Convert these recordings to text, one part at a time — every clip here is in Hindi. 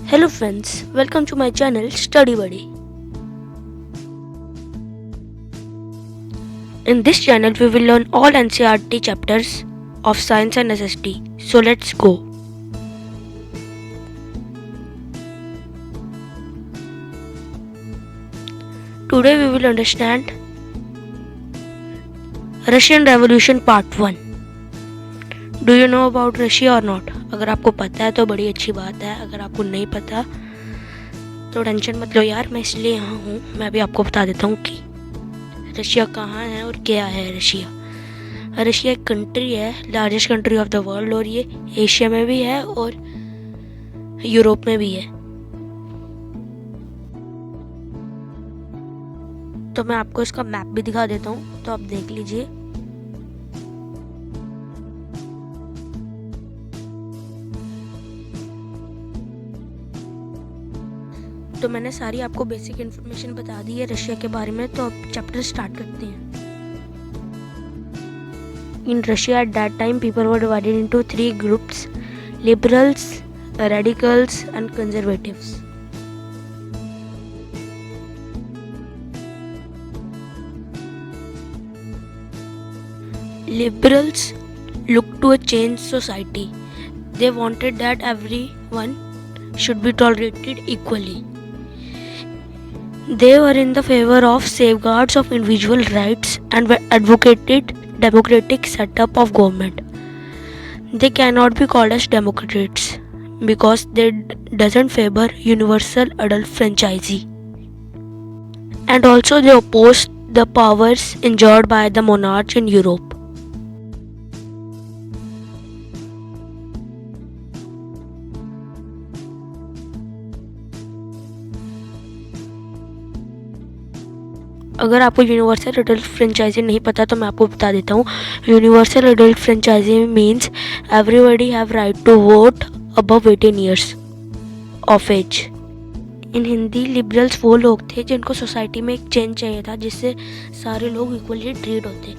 Hello friends, welcome to my channel Study Buddy. In this channel we will learn all NCERT chapters of Science and SST. So let's go. Today we will understand Russian Revolution Part 1. Do you know about Russia or not? अगर आपको पता है तो बड़ी अच्छी बात है, अगर आपको नहीं पता तो टेंशन मत लो यार, मैं इसलिए यहाँ हूँ। मैं भी आपको बता देता हूँ कि रशिया कहाँ है और क्या है रशिया। रशिया एक कंट्री है, largest country of the world, और ये एशिया में भी है और यूरोप में भी है। तो मैं आपको इसका मैप भी दिखा देता हूँ, तो आप देख लीजिए। तो मैंने सारी आपको बेसिक इन्फॉर्मेशन बता दी है रशिया के बारे में, तो अब चैप्टर स्टार्ट करते हैं। In Russia at that time people were divided into 3 groups: liberals, radicals and conservatives. Liberals looked to a changed society. They wanted that everyone should be tolerated equally. They were in the favor of safeguards of individual rights and advocated democratic setup of government. They cannot be called as democrats because they doesn't favor universal adult franchise. And also they opposed the powers enjoyed by the monarchs in Europe. अगर आपको यूनिवर्सल एडल्ट फ्रेंचाइजी नहीं पता तो मैं आपको बता देता हूँ। Universal adult franchise means everybody have right to vote above 18 years of age. In Hindi liberals वो लोग थे जिनको सोसाइटी में एक चेंज चाहिए था जिससे सारे लोग इक्वली ट्रीट होते,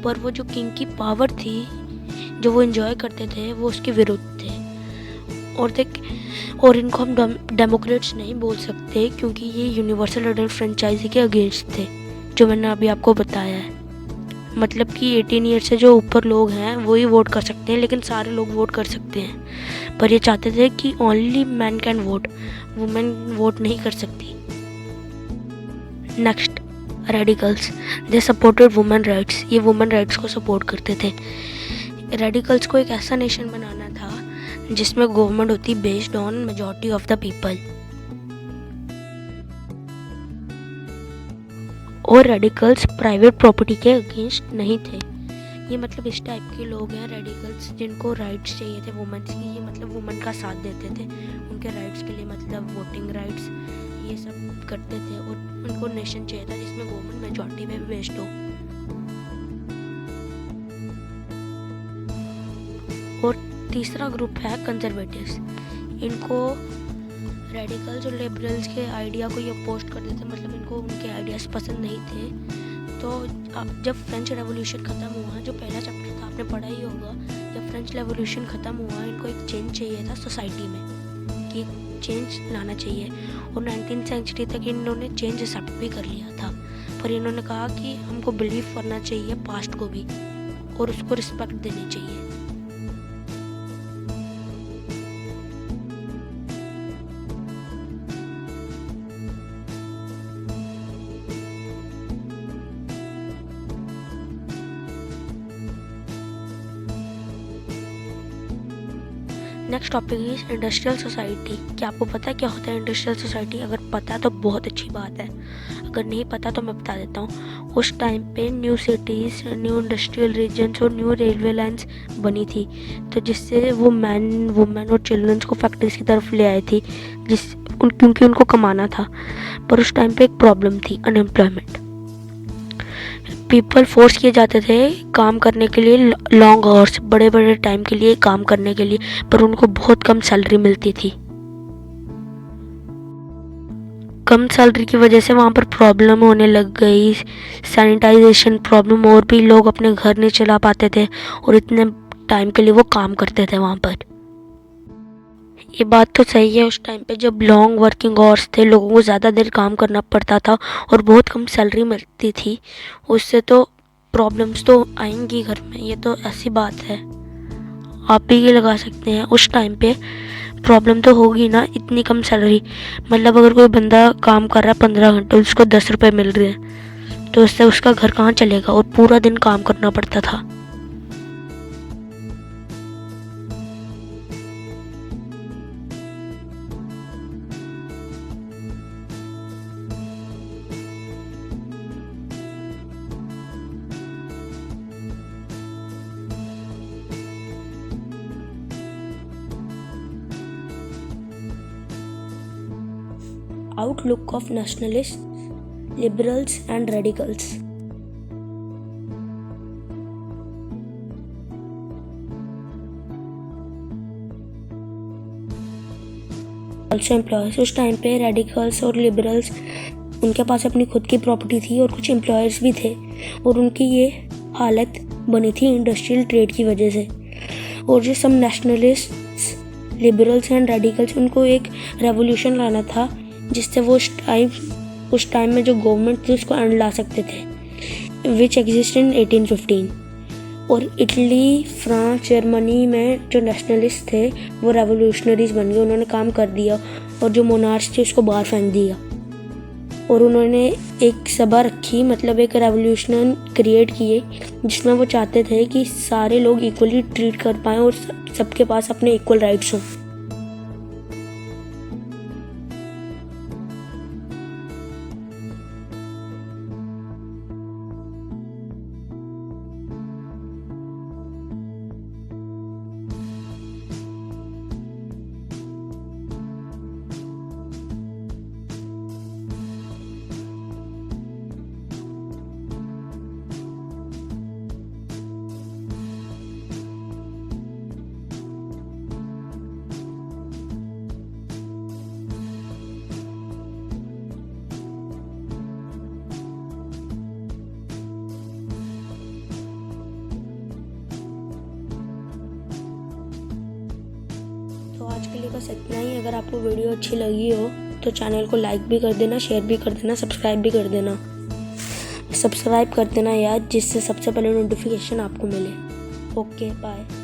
पर वो जो किंग की पावर थी जो वो एंजॉय करते थे वो उसके विरुद्ध थे। और इनको हम डेमोक्रेट्स नहीं बोल सकते क्योंकि ये यूनिवर्सल एडल्ट फ्रेंचाइजी के अगेंस्ट थे, जो मैंने अभी आपको बताया है। मतलब कि 18 ईयर से जो ऊपर लोग हैं वो ही वोट कर सकते हैं, लेकिन सारे लोग वोट कर सकते हैं। पर ये चाहते थे कि only man can vote, women vote नहीं कर सकती। Next, radicals. They supported women rights. ये वुमेन राइट्स को सपोर्ट करते थे। रेडिकल्स को एक ऐसा नेशन बनाना था जिसमें गवर्नमेंट होती based on majority of the people. और रेडिकल्स प्राइवेट प्रॉपर्टी के अगेंस्ट नहीं थे। ये मतलब इस टाइप के लोग हैं रेडिकल्स जिनको राइट्स चाहिए थे वुमेन्स की। ये मतलब वुमेन का साथ देते थे उनके राइट्स के लिए, मतलब वोटिंग राइट्स ये सब करते थे। और उनको नेशन चाहिए था जिसमें गवर्नमेंट मेजॉरिटी पे बेस्ड हो। और तीसरा ग्रुप है कंजर्वेटिव्स। इनको रेडिकल्स और लिबरल्स के आइडिया को ये अपोज करते थे, मतलब इनको उनके आइडियाज़ पसंद नहीं थे। तो जब फ्रेंच रेवोल्यूशन ख़त्म हुआ, जो पहला चैप्टर था आपने पढ़ा ही होगा, जब फ्रेंच रेवोल्यूशन ख़त्म हुआ इनको एक चेंज चाहिए था सोसाइटी में कि चेंज लाना चाहिए। और 19th सेंचुरी तक इन्होंने चेंज एक्सेप्ट भी कर लिया था, पर इन्होंने कहा कि हमको बिलीव करना चाहिए पास्ट को भी और उसको रिस्पेक्ट देनी चाहिए। Next topic is industrial society. क्या आपको पता है क्या होता है इंडस्ट्रियल सोसाइटी? अगर पता है तो बहुत अच्छी बात है, अगर नहीं पता तो मैं बता देता हूँ। उस टाइम पे new cities, new industrial regions और न्यू रेलवे लाइंस बनी थी, तो जिससे वो मैन, वुमेन और चिल्ड्रंस को फैक्ट्रीज की तरफ ले आए थी क्योंकि उनको कमाना था। पर उस टाइम पे एक प्रॉब्लम थी, अनएम्प्लॉयमेंट। पीपल फोर्स किए जाते थे काम करने के लिए, लॉन्ग आवर्स, बड़े बड़े टाइम के लिए काम करने के लिए, पर उनको बहुत कम सैलरी मिलती थी। कम सैलरी की वजह से वहाँ पर प्रॉब्लम होने लग गई, सैनिटाइजेशन प्रॉब्लम, और भी लोग अपने घर नहीं चला पाते थे और इतने टाइम के लिए वो काम करते थे वहाँ पर। ये बात तो सही है, उस टाइम पे जब लॉन्ग वर्किंग आवर्स थे, लोगों को ज़्यादा देर काम करना पड़ता था और बहुत कम सैलरी मिलती थी, उससे तो प्रॉब्लम्स तो आएंगी घर में, ये तो ऐसी बात है। आप भी ये लगा सकते हैं, उस टाइम पे प्रॉब्लम तो होगी ना, इतनी कम सैलरी। मतलब अगर कोई बंदा काम कर रहा है 15 घंटे, उसको 10 रुपये मिल रहे हैं, तो उससे उसका घर कहाँ चलेगा, और पूरा दिन काम करना पड़ता था। Outlook of nationalists, liberals and radicals. Also employers, उस टाइम पे रेडिकल्स और लिबरल्स, उनके पास अपनी खुद की प्रॉपर्टी थी और कुछ एम्प्लॉयर्स भी थे, और उनकी ये हालत बनी थी इंडस्ट्रियल ट्रेड की वजह से। और जो सब नेशनलिस्ट्स, लिबरल्स एंड रेडिकल्स, उनको एक रेवोल्यूशन लाना था जिससे वो उस टाइम में जो गवर्नमेंट थी उसको एंड ला सकते थे, विच एग्जिस्ट इन 1815। और इटली, फ्रांस, जर्मनी में जो नेशनलिस्ट थे वो रेवोल्यूशनरीज बन गए, उन्होंने काम कर दिया, और जो मोनार्च थे उसको बाहर फेंक दिया। और उन्होंने एक सभा रखी, मतलब एक रेवोल्यूशन क्रिएट किए, जिसमें वो चाहते थे कि सारे लोग इक्वली ट्रीट कर पाएँ और सबके पास अपने इक्वल राइट्स हों। तो आज के लिए बस इतना ही। अगर आपको वीडियो अच्छी लगी हो तो चैनल को लाइक भी कर देना, शेयर भी कर देना, सब्सक्राइब भी कर देना। सब्सक्राइब कर देना यार, जिससे सबसे पहले नोटिफिकेशन आपको मिले। Okay, bye.